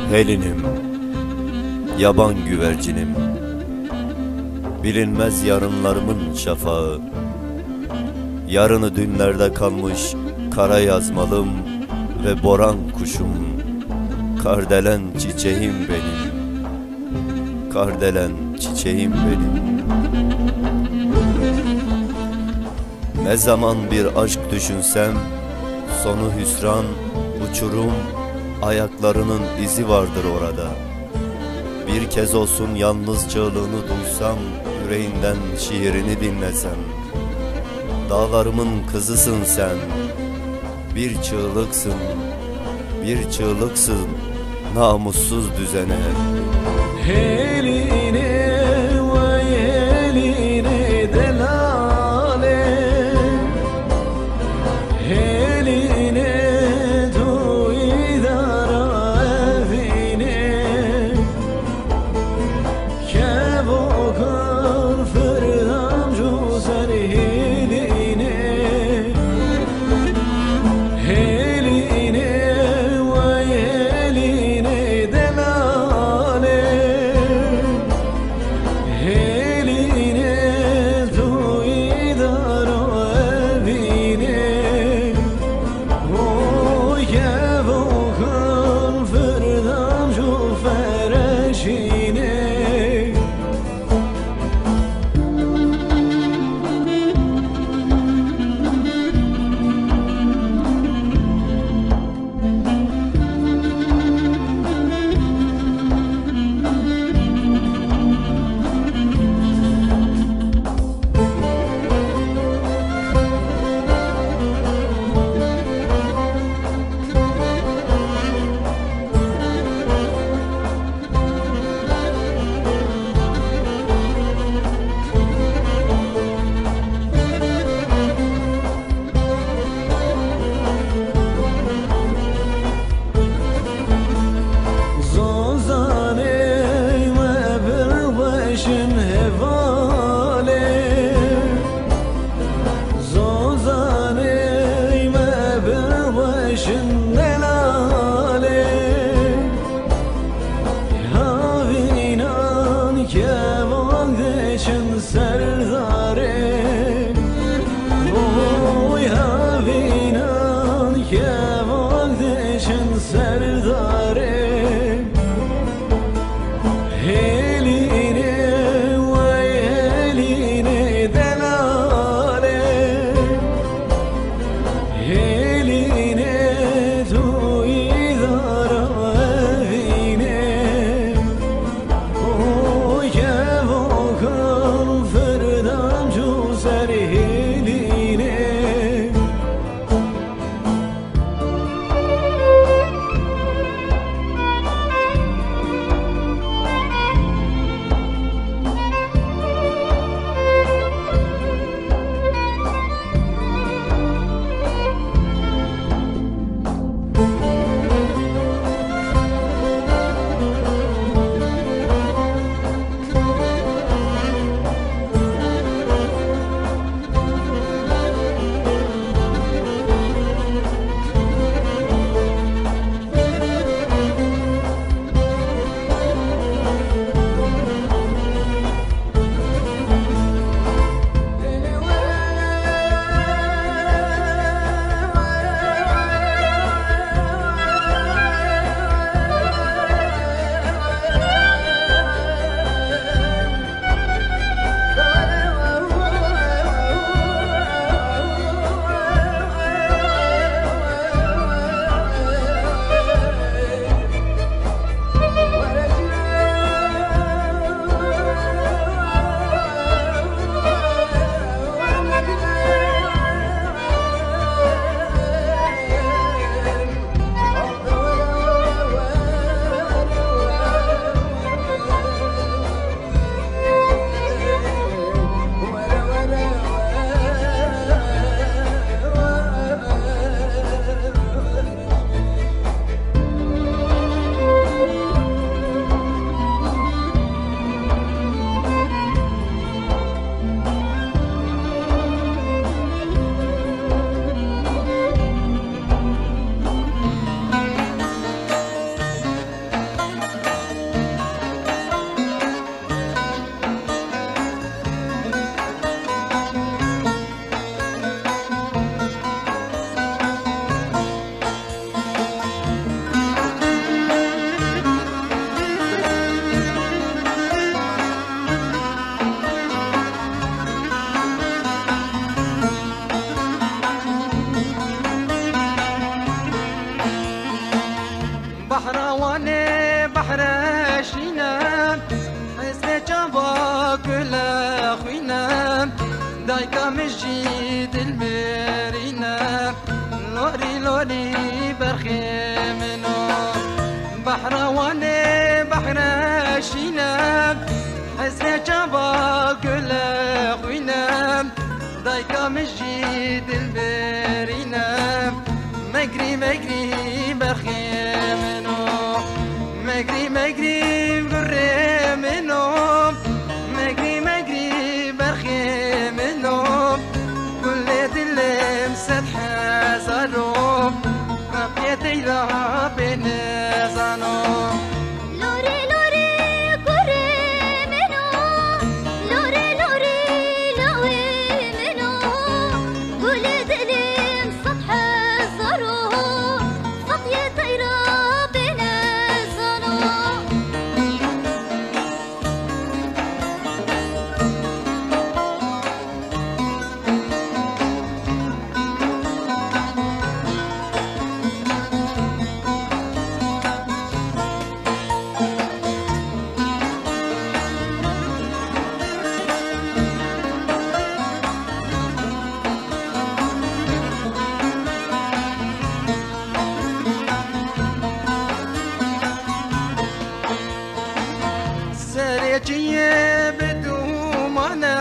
Helinim, yaban güvercinim, bilinmez yarınlarımın şafağı. Yarını dünlerde kalmış kara yazmalım ve boran kuşum. Kardelen çiçeğim benim, kardelen çiçeğim benim. Ne zaman bir aşk düşünsem, sonu hüsran, uçurum, ayaklarının izi vardır orada. Bir kez olsun yalnız çığlığını duysam, yüreğinden şiirini dinlesem. Dağlarımın kızısın sen, bir çığlıksın, bir çığlıksın namussuz düzene. Eline ve eline delale, eline tu idara evine, ke vokar ferdam jo ser eline, eline ve eline delale. بحر شینم حسن جوا گل خوینم دایکا مجی دل مرینم لوری لوری برخی منو بحروان بحر شینم حسن جوا گل خوینم دایکا مجی دل مرینم مگری مگری برخی منو مگری مگری گره منو مگری مگری برخی منو كل دلم سطح زارو بقيتي لها بين زانو لوري لوري كوري منو لوري لوري لوي منو كل دلم سطح زارو بقيتي لها بين زانو سريجيه بدوم انا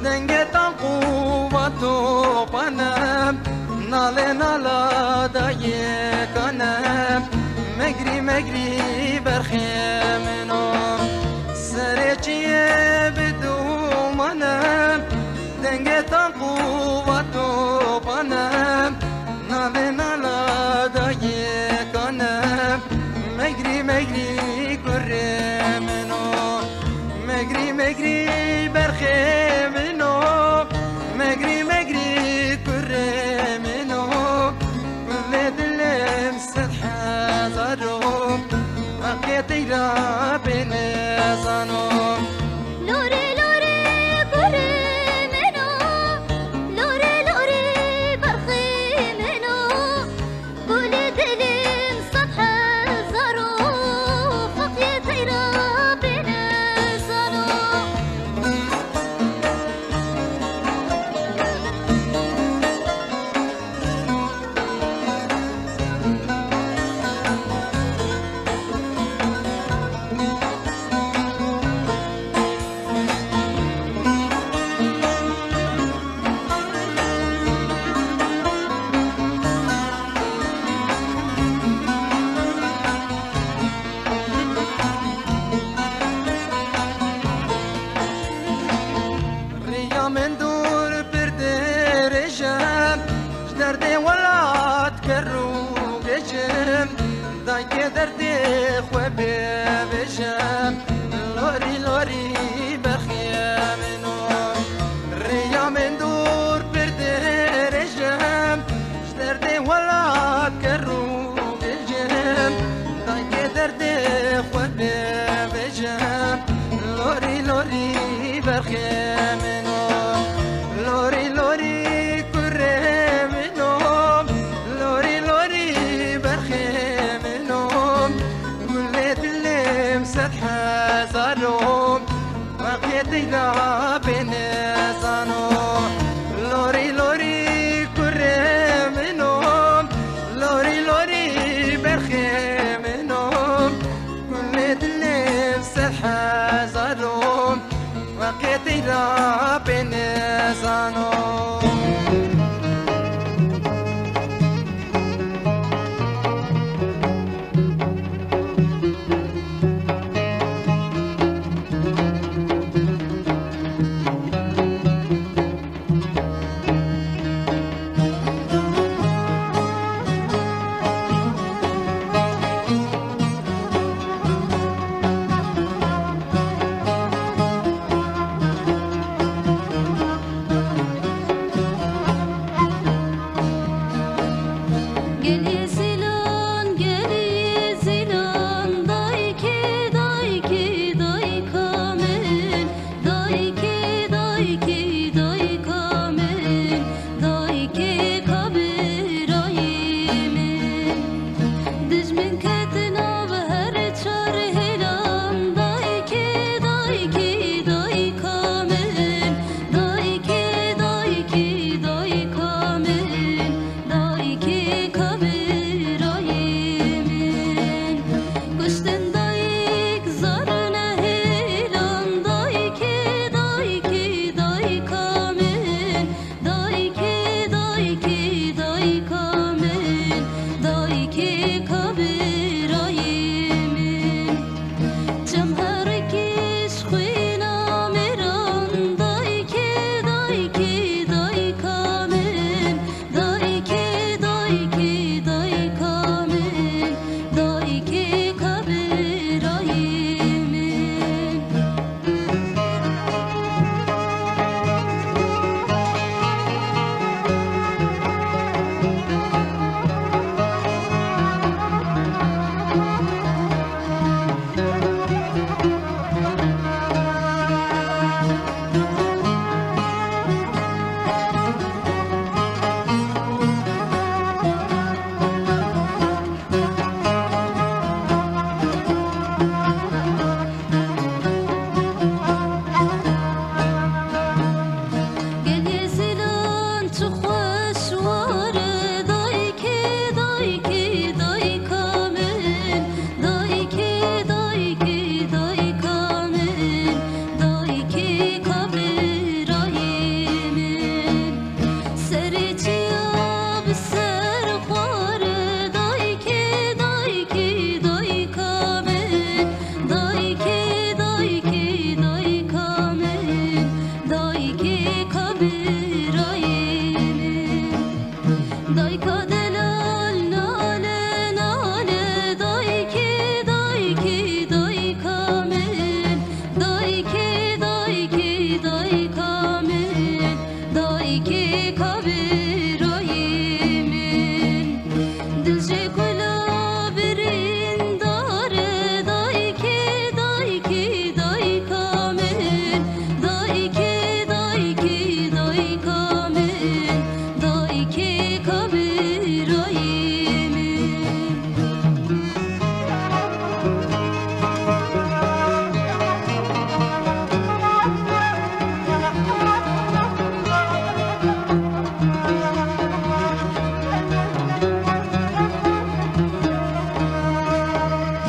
دنگت قوتو بنا نال نالا دايك انا مگري مگري برخيمنو سريجيه بدوم انا دنگت قوتو بنا نال نالا دايك انا مگري مگري كرمنو مگري مگري برخي منو مگري مگري كرمنو كل دلم سطح زارو بقيتي لا بين زانو لوري لوري كوري منو لوري لوري برخي منو كل دلم سطح زارو بقيتي لا بين زانو ريا من دور بردرجم دردي ولا تكرو بجم دايك دردي خوبي بجم لوري لوري بخيامنو ريا من دور بردرجم دردي ولا تكرو بجم دايك دردي خوبي بجم لوري لوري برخيمنو لوري لوري كرمنو لوري لوري برخيمنو كل دلم سطح زارو بقيتي لها بين زانو لوري لوري كرمنو لوري لوري برخيمنو كل دلم سطح زارو بقيتي لا بين زانو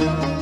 Thank you.